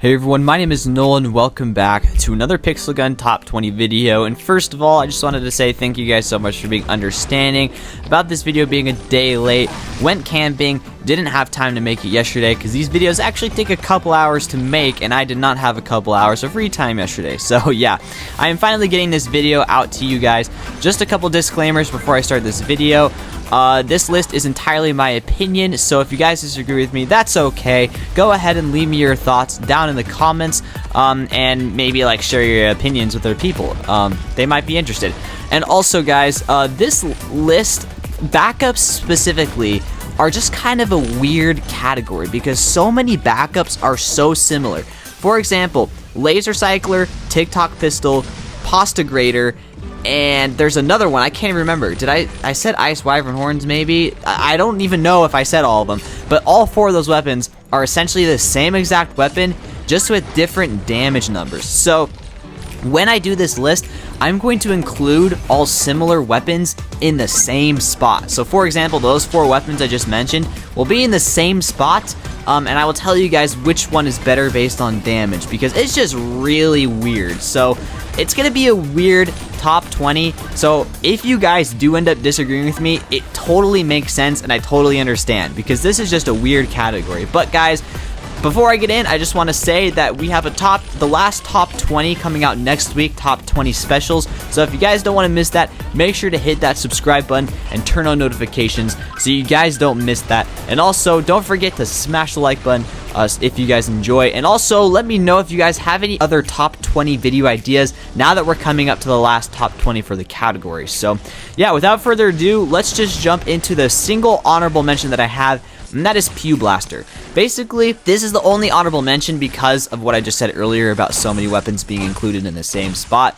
Hey everyone, my name is Nolan. Welcome back to another Pixel Gun Top 20 video. And first of all, I just wanted to say thank you guys so much for being understanding about this video being a day late. Went camping, didn't have time to make it yesterday because these videos actually take a couple hours to make, and I did not have a couple hours of free time yesterday. So yeah, I am finally getting this video out to you guys. Just a couple disclaimers before I start this video. This list is entirely my opinion, so if you guys disagree with me, that's okay. Go ahead and leave me your thoughts down in the comments, and maybe like share your opinions with other people. They might be interested. And also guys, this list, backups specifically, are just kind of a weird category because so many backups are so similar. For example, Laser Cycler, TikTok Pistol, Pasta Grater, and there's another one, I can't remember. Did I said Ice Wyvern Horns maybe? I don't even know if I said all of them. But all four of those weapons are essentially the same exact weapon, just with different damage numbers. So when I do this list, I'm going to include all similar weapons in the same spot. So for example, those four weapons I just mentioned will be in the same spot, and I will tell you guys which one is better based on damage, because it's just really weird. So it's going to be a weird top 20, so if you guys do end up disagreeing with me, it totally makes sense and I totally understand, because this is just a weird category. But guys, before I get in, I just want to say that we have the last top 20 coming out next week, top 20 specials. So if you guys don't want to miss that, make sure to hit that subscribe button and turn on notifications so you guys don't miss that. And also, don't forget to smash the like button if you guys enjoy. And also, let me know if you guys have any other top 20 video ideas now that we're coming up to the last top 20 for the category. So yeah, without further ado, let's just jump into the single honorable mention that I have, and that is Pew Blaster. Basically, this is the only honorable mention because of what I just said earlier about so many weapons being included in the same spot.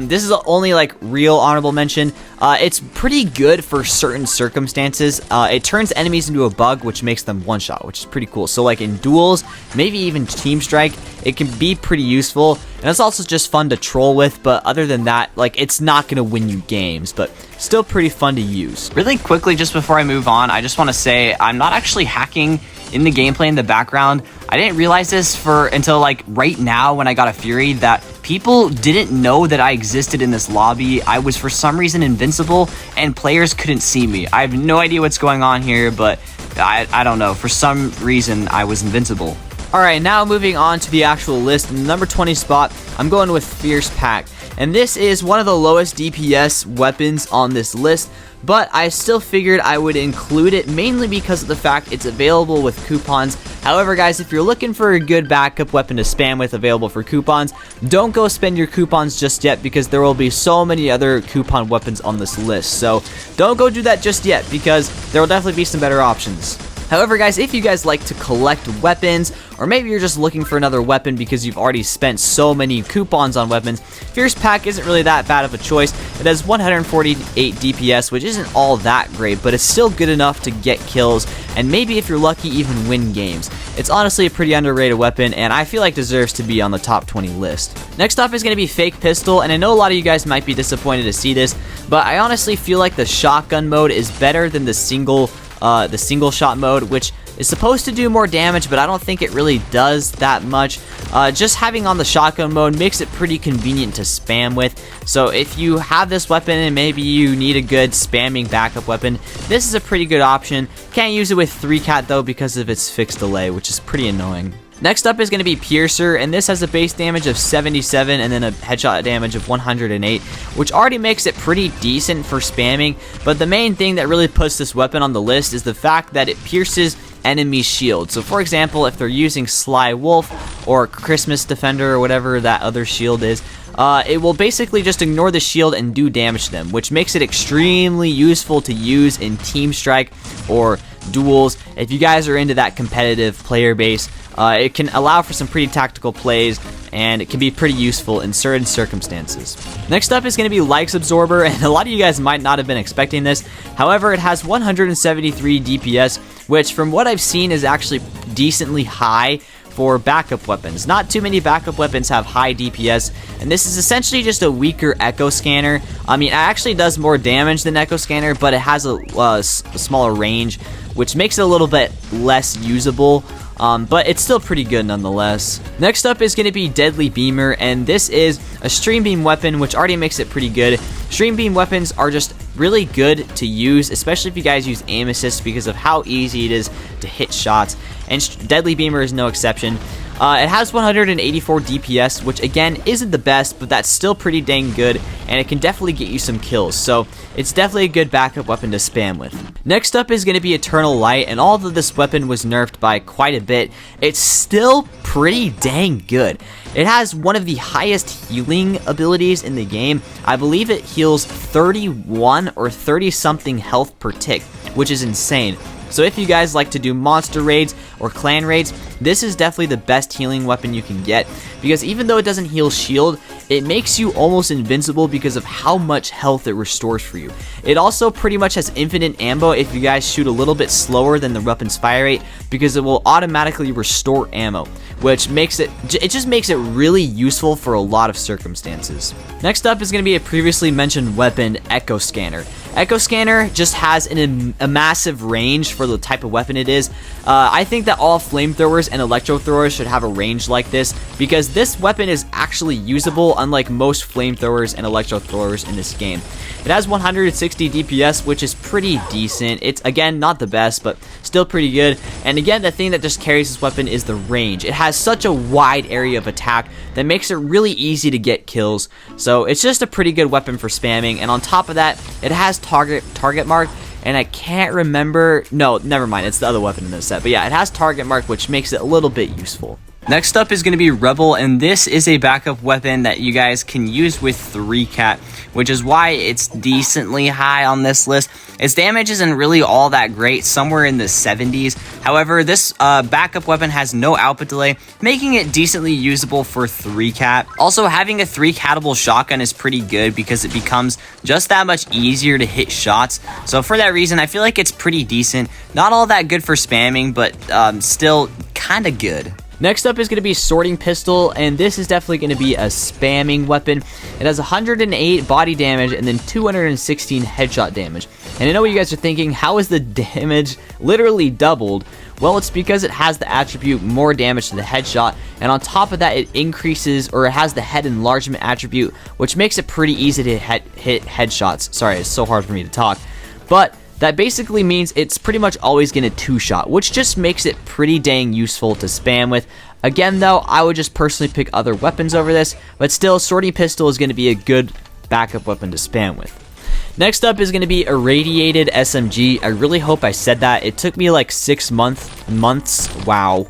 This is the only like real honorable mention. It's pretty good for certain circumstances. It turns enemies into a bug, which makes them one shot, which is pretty cool. So like in duels, maybe even team strike, it can be pretty useful, and it's also just fun to troll with. But other than that, like, it's not gonna win you games, but still pretty fun to use. Really quickly, just before I move on, I just want to say I'm not actually hacking in the gameplay in the background. I didn't realize this until like right now when I got a Fury, that people didn't know that I existed in this lobby. I was for some reason invincible and players couldn't see me. I have no idea what's going on here, but I don't know. For some reason, I was invincible. Alright, now moving on to the actual list. In the number 20 spot, I'm going with Fierce Pack. And this is one of the lowest DPS weapons on this list, but I still figured I would include it mainly because of the fact it's available with coupons. However guys, if you're looking for a good backup weapon to spam with available for coupons, don't go spend your coupons just yet, because there will be so many other coupon weapons on this list. So don't go do that just yet, because there will definitely be some better options. However guys, if you guys like to collect weapons, or maybe you're just looking for another weapon because you've already spent so many coupons on weapons, Fierce Pack isn't really that bad of a choice. It has 148 DPS, which isn't all that great, but it's still good enough to get kills, and maybe if you're lucky, even win games. It's honestly a pretty underrated weapon, and I feel like deserves to be on the top 20 list. Next up is going to be Fake Pistol, and I know a lot of you guys might be disappointed to see this, but I honestly feel like the shotgun mode is better than the single shot mode, which is supposed to do more damage, but I don't think it really does that much. Just having on the shotgun mode makes it pretty convenient to spam with. So if you have this weapon and maybe you need a good spamming backup weapon, this is a pretty good option. Can't use it with 3-cat though because of its fixed delay, which is pretty annoying. Next up is going to be Piercer, and this has a base damage of 77 and then a headshot damage of 108, which already makes it pretty decent for spamming. But the main thing that really puts this weapon on the list is the fact that it pierces enemy shield. So for example, if they're using Sly Wolf or Christmas Defender or whatever that other shield is, it will basically just ignore the shield and do damage to them, which makes it extremely useful to use in team strike or duels. If you guys are into that competitive player base, it can allow for some pretty tactical plays, and it can be pretty useful in certain circumstances. Next up is going to be Likes Absorber, and a lot of you guys might not have been expecting this. However, it has 173 DPS, which from what I've seen is actually decently high for backup weapons. Not too many backup weapons have high DPS, and this is essentially just a weaker Echo Scanner. I mean, it actually does more damage than Echo Scanner, but it has a smaller range, which makes it a little bit less usable. but it's still pretty good nonetheless. Next up is going to be Deadly Beamer, and this is a stream beam weapon, which already makes it pretty good. Stream beam weapons are just really good to use, especially if you guys use aim assist, because of how easy it is to hit shots, and Deadly Beamer is no exception. It has 184 DPS, which again isn't the best, but that's still pretty dang good, and it can definitely get you some kills, so it's definitely a good backup weapon to spam with. Next up is going to be Eternal Light, and although this weapon was nerfed by quite a bit, it's still pretty dang good. It has one of the highest healing abilities in the game. I believe it heals 31 or 30 something health per tick, which is insane. So if you guys like to do monster raids or clan raids, this is definitely the best healing weapon you can get, because even though it doesn't heal shield, it makes you almost invincible because of how much health it restores for you. It also pretty much has infinite ammo if you guys shoot a little bit slower than the weapon's fire rate, because it will automatically restore ammo, which makes it just makes it really useful for a lot of circumstances. Next up is going to be a previously mentioned weapon, Echo Scanner. Echo Scanner just has a massive range for the type of weapon it is. I think that all flamethrowers and electro throwers should have a range like this, because this weapon is actually usable, unlike most flamethrowers and electro throwers in this game. It has 160 DPS, which is pretty decent. It's, again, not the best, but still pretty good. And again, the thing that just carries this weapon is the range. It has such a wide area of attack that makes it really easy to get kills. So it's just a pretty good weapon for spamming. And on top of that, it has target mark, and I can't remember, no, never mind, it's the other weapon in this set, but yeah, it has target mark, which makes it a little bit useful. Next up is going to be Rebel, and this is a backup weapon that you guys can use with 3-cat, which is why it's decently high on this list. Its damage isn't really all that great, somewhere in the 70s. However, this backup weapon has no output delay, making it decently usable for 3-cat. Also, having a 3-catable shotgun is pretty good because it becomes just that much easier to hit shots. So for that reason, I feel like it's pretty decent. Not all that good for spamming, but still kind of good. Next up is going to be Sorting Pistol, and this is definitely going to be a spamming weapon. It has 108 body damage and then 216 headshot damage. And I know what you guys are thinking, how is the damage literally doubled? Well, it's because it has the attribute more damage to the headshot, and on top of that, it increases, or it has the head enlargement attribute, which makes it pretty easy to hit headshots. Sorry, it's so hard for me to talk. But that basically means it's pretty much always going to 2-shot, which just makes it pretty dang useful to spam with. Again, though, I would just personally pick other weapons over this, but still, Sorting Pistol is going to be a good backup weapon to spam with. Next up is going to be Irradiated SMG. I really hope I said that. It took me like 6 months, wow,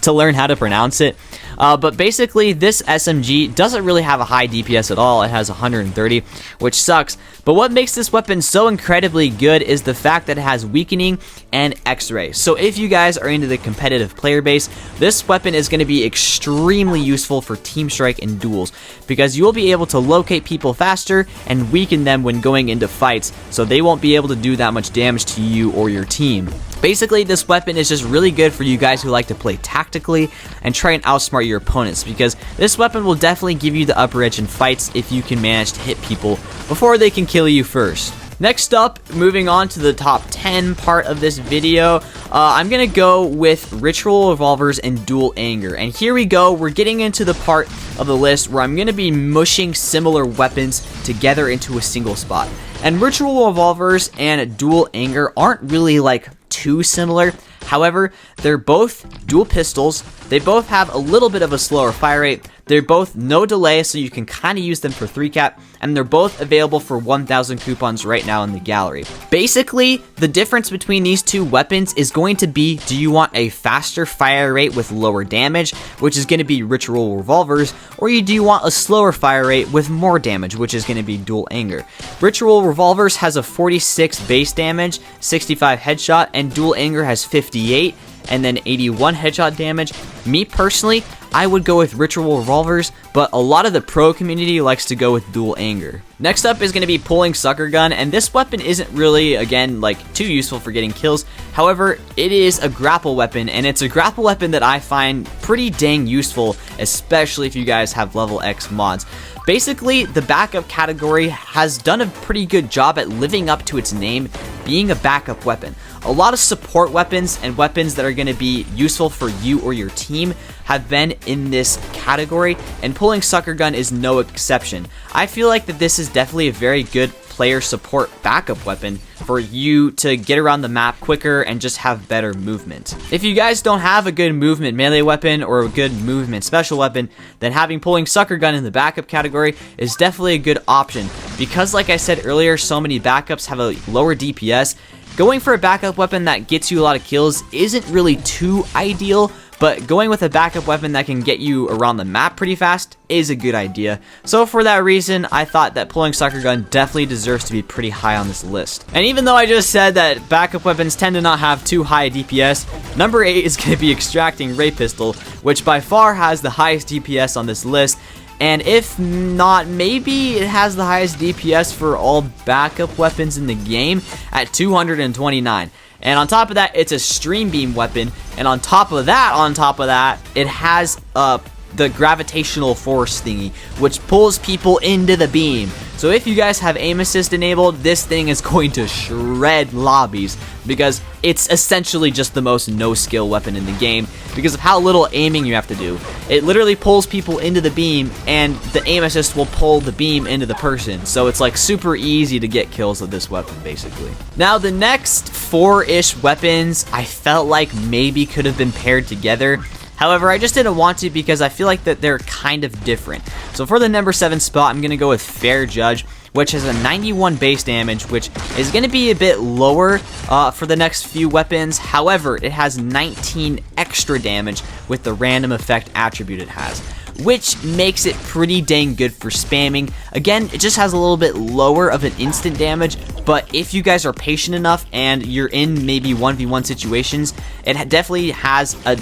to learn how to pronounce it. But basically, this SMG doesn't really have a high DPS at all. It has 130, which sucks. But what makes this weapon so incredibly good is the fact that it has weakening and X-ray. So if you guys are into the competitive player base, this weapon is going to be extremely useful for team strike and duels, because you will be able to locate people faster and weaken them when going into fights, so they won't be able to do that much damage to you or your team. Basically, this weapon is just really good for you guys who like to play tactically and try and outsmart your opponents, because this weapon will definitely give you the upper edge in fights if you can manage to hit people before they can kill you first. Next up, moving on to the top 10 part of this video, I'm going to go with Ritual Revolvers and Dual Anger. And here we go, we're getting into the part of the list where I'm going to be mushing similar weapons together into a single spot. And Ritual Revolvers and Dual Anger aren't really like too similar. However, they're both dual pistols. They both have a little bit of a slower fire rate. They're both no delay, so you can kind of use them for 3-cat, and they're both available for 1,000 coupons right now in the gallery. Basically, the difference between these two weapons is going to be, do you want a faster fire rate with lower damage, which is going to be Ritual Revolvers, or do you want a slower fire rate with more damage, which is going to be Dual Anger. Ritual Revolvers has a 46 base damage, 65 headshot, and Dual Anger has 58, and then 81 headshot damage. Me personally, I would go with Ritual Revolvers, but a lot of the pro community likes to go with Dual Anger. Next up is going to be Pulling Sucker Gun, and this weapon isn't really, again, like too useful for getting kills. However, it is a grapple weapon, and it's a grapple weapon that I find pretty dang useful, especially if you guys have level X mods. Basically, the backup category has done a pretty good job at living up to its name, being a backup weapon. A lot of support weapons and weapons that are going to be useful for you or your team have been in this category, and pulling sucker gun is no exception. I feel like that this is definitely a very good player support backup weapon for you to get around the map quicker and just have better movement. If you guys don't have a good movement melee weapon or a good movement special weapon, then having pulling sucker gun in the backup category is definitely a good option, because like I said earlier, so many backups have a lower DPS. Going for a backup weapon that gets you a lot of kills isn't really too ideal, but going with a backup weapon that can get you around the map pretty fast is a good idea. So for that reason, I thought that pulling sucker gun definitely deserves to be pretty high on this list. And even though I just said that backup weapons tend to not have too high DPS, number 8 is going to be extracting ray pistol, which by far has the highest DPS on this list. And if not, maybe it has the highest DPS for all backup weapons in the game at 229. And on top of that, it's a stream beam weapon. And on top of that, it has the gravitational force thingy, which pulls people into the beam. So if you guys have aim assist enabled, this thing is going to shred lobbies, because it's essentially just the most no skill weapon in the game because of how little aiming you have to do. It literally pulls people into the beam, and the aim assist will pull the beam into the person. So it's like super easy to get kills with this weapon basically. Now the next 4-ish weapons I felt like maybe could have been paired together. However, I just didn't want to because I feel like that they're kind of different. So for the number 7 spot, I'm going to go with Fair Judge, which has a 91 base damage, which is going to be a bit lower for the next few weapons. However, it has 19 extra damage with the random effect attribute it has, which makes it pretty dang good for spamming. Again, it just has a little bit lower of an instant damage, but if you guys are patient enough and you're in maybe 1v1 situations, it definitely has a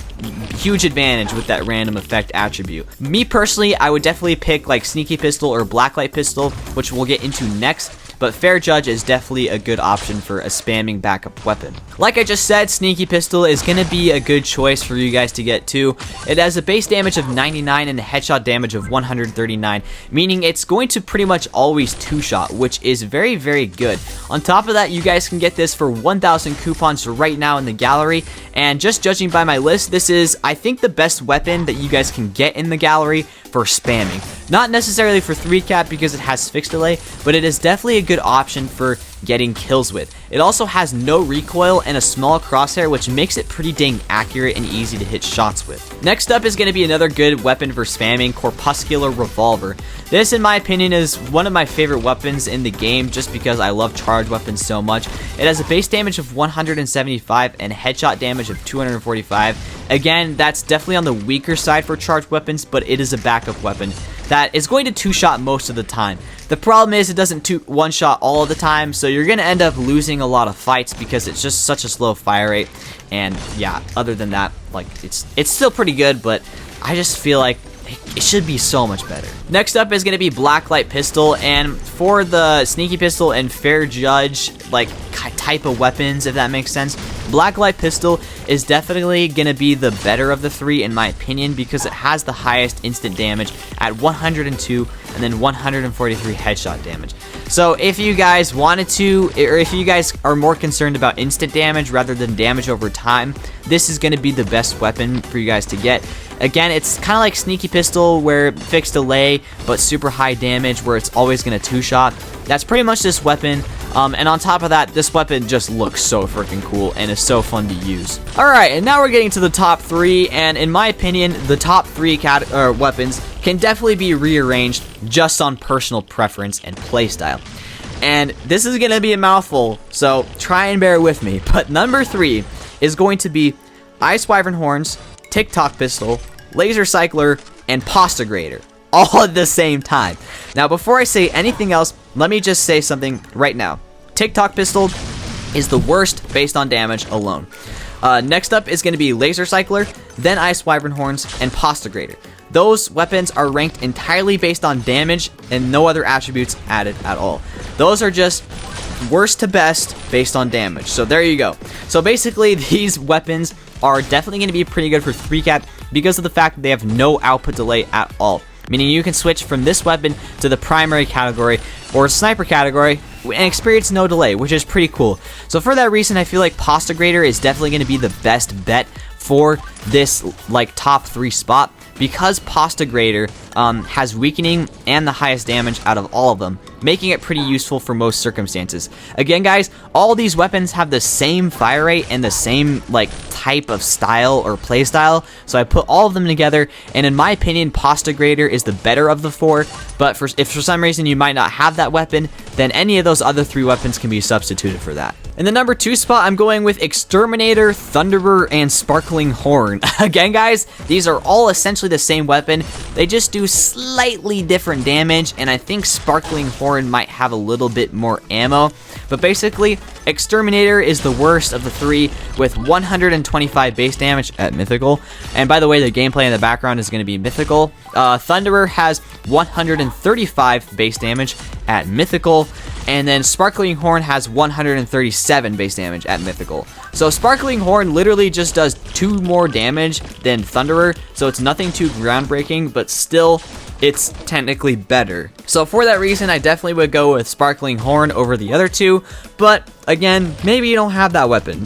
huge advantage with that random effect attribute. Me personally, I would definitely pick like Sneaky Pistol or Blacklight Pistol, which we'll get into next. But Fair Judge is definitely a good option for a spamming backup weapon. Like I just said, Sneaky Pistol is going to be a good choice for you guys to get too. It has a base damage of 99 and a headshot damage of 139, meaning it's going to pretty much always 2-shot, which is very, very good. On top of that, you guys can get this for 1,000 coupons right now in the gallery, and just judging by my list, this is, I think, the best weapon that you guys can get in the gallery for spamming. Not necessarily for 3-cap because it has fixed delay, but it is definitely a good option for getting kills with. It also has no recoil and a small crosshair, which makes it pretty dang accurate and easy to hit shots with. Next up is going to be another good weapon for spamming, Corpuscular Revolver. This, in my opinion, is one of my favorite weapons in the game just because I love charge weapons so much. It has a base damage of 175 and headshot damage of 245. Again, that's definitely on the weaker side for charge weapons, but it is a backup weapon that is going to 2-shot most of the time. The problem is it doesn't 1-shot all of the time, so you're going to end up losing a lot of fights because it's just such a slow fire rate. And yeah, other than that, like it's still pretty good, but I just feel like it should be so much better. Next up is going to be Blacklight Pistol, and for the Sneaky Pistol and Fair Judge like type of weapons, if that makes sense, Blacklight Pistol is definitely going to be the better of the three in my opinion because it has the highest instant damage at 102 and then 143 headshot damage. So if you guys wanted to, or if you guys are more concerned about instant damage rather than damage over time, this is going to be the best weapon for you guys to get. Again, it's kind of like Sneaky Pistol where fixed delay but super high damage where it's always going to 2-shot. That's pretty much this weapon. And on top of that, this weapon just looks so freaking cool and is so fun to use. Alright, and now we're getting to the top 3, and in my opinion, the top 3 weapons can definitely be rearranged just on personal preference and playstyle. And this is going to be a mouthful, so try and bear with me. But number 3 is going to be Ice Wyvern Horns, TikTok Pistol, Laser Cycler, and Pasta Grater, all at the same time. Now, before I say anything else, let me just say something right now. TikTok Pistol is the worst based on damage alone. Next up is going to be Laser Cycler, then Ice Wyvern Horns, and Pasta Grater. Those weapons are ranked entirely based on damage and no other attributes added at all. Those are just worst to best based on damage. So there you go. So basically, these weapons are definitely going to be pretty good for 3-cap because of the fact that they have no output delay at all. Meaning you can switch from this weapon to the primary category or sniper category and experience no delay, which is pretty cool. So for that reason, I feel like Grater is definitely going to be the best bet for this like top 3 spot, because Grater has weakening and the highest damage out of all of them, making it pretty useful for most circumstances. Again, guys, all these weapons have the same fire rate and the same like type of style or play style, so I put all of them together, and in my opinion, Grater is the better of the 4, but if for some reason you might not have that weapon, then any of those other 3 weapons can be substituted for that. In the number 2 spot, I'm going with Exterminator, Thunderer, and Sparkling Horn. Again, guys, these are all essentially the same weapon. They just do slightly different damage, and I think Sparkling Horn might have a little bit more ammo. But basically, Exterminator is the worst of the 3 with 125 base damage at Mythical. And by the way, the gameplay in the background is going to be Mythical. Thunderer has 135 base damage at Mythical. And then Sparkling Horn has 137 base damage at Mythical. So Sparkling Horn literally just does 2 more damage than Thunderer, so it's nothing too groundbreaking, but still, it's technically better. So for that reason, I definitely would go with Sparkling Horn over the other 2, but again, maybe you don't have that weapon,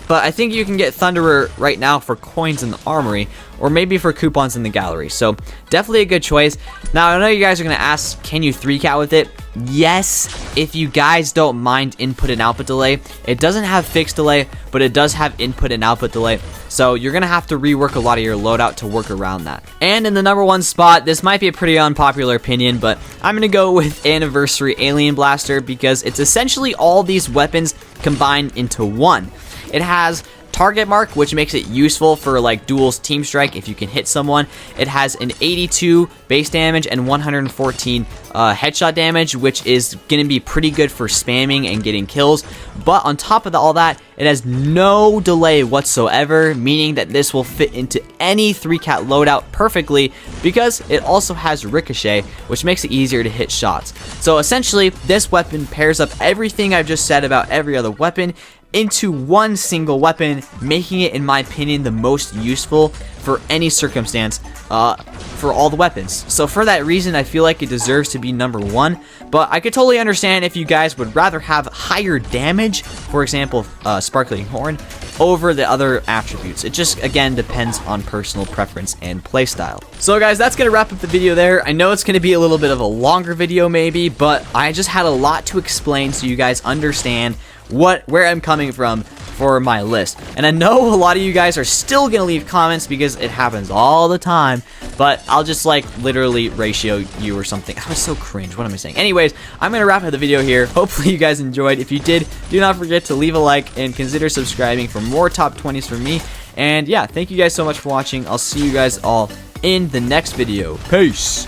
but I think you can get Thunderer right now for coins in the armory, or maybe for coupons in the gallery. So definitely a good choice. Now, I know you guys are going to ask, can you 3-cat with it? Yes, if you guys don't mind input and output delay. It doesn't have fixed delay, but it does have input and output delay. So you're going to have to rework a lot of your loadout to work around that. And in the number 1 spot, this might be a pretty unpopular opinion, but I'm going to go with Anniversary Alien Blaster, because it's essentially all these weapons combined into one. It has target mark, which makes it useful for like duels team strike if you can hit someone. It has an 82 base damage and 114 headshot damage, which is going to be pretty good for spamming and getting kills. But on top of all that, it has no delay whatsoever, meaning that this will fit into any 3-cat loadout perfectly, because it also has ricochet, which makes it easier to hit shots. So essentially, this weapon pairs up everything I've just said about every other weapon into one single weapon, making it, in my opinion, the most useful for any circumstance for all the weapons. So for that reason, I feel like it deserves to be number 1, but I could totally understand if you guys would rather have higher damage, for example, Sparkling Horn, over the other attributes. It just, again, depends on personal preference and playstyle. So guys, that's going to wrap up the video there. I know it's going to be a little bit of a longer video maybe, but I just had a lot to explain so you guys understand where I'm coming from for my list. And I know a lot of you guys are still gonna leave comments because it happens all the time, but I'll just like literally ratio you or something. I was so cringe. What am I saying? Anyways, I'm gonna wrap up the video here. Hopefully you guys enjoyed. If you did, do not forget to leave a like and consider subscribing for more top 20s from me. And yeah, thank you guys so much for watching. I'll see you guys all in the next video. Peace.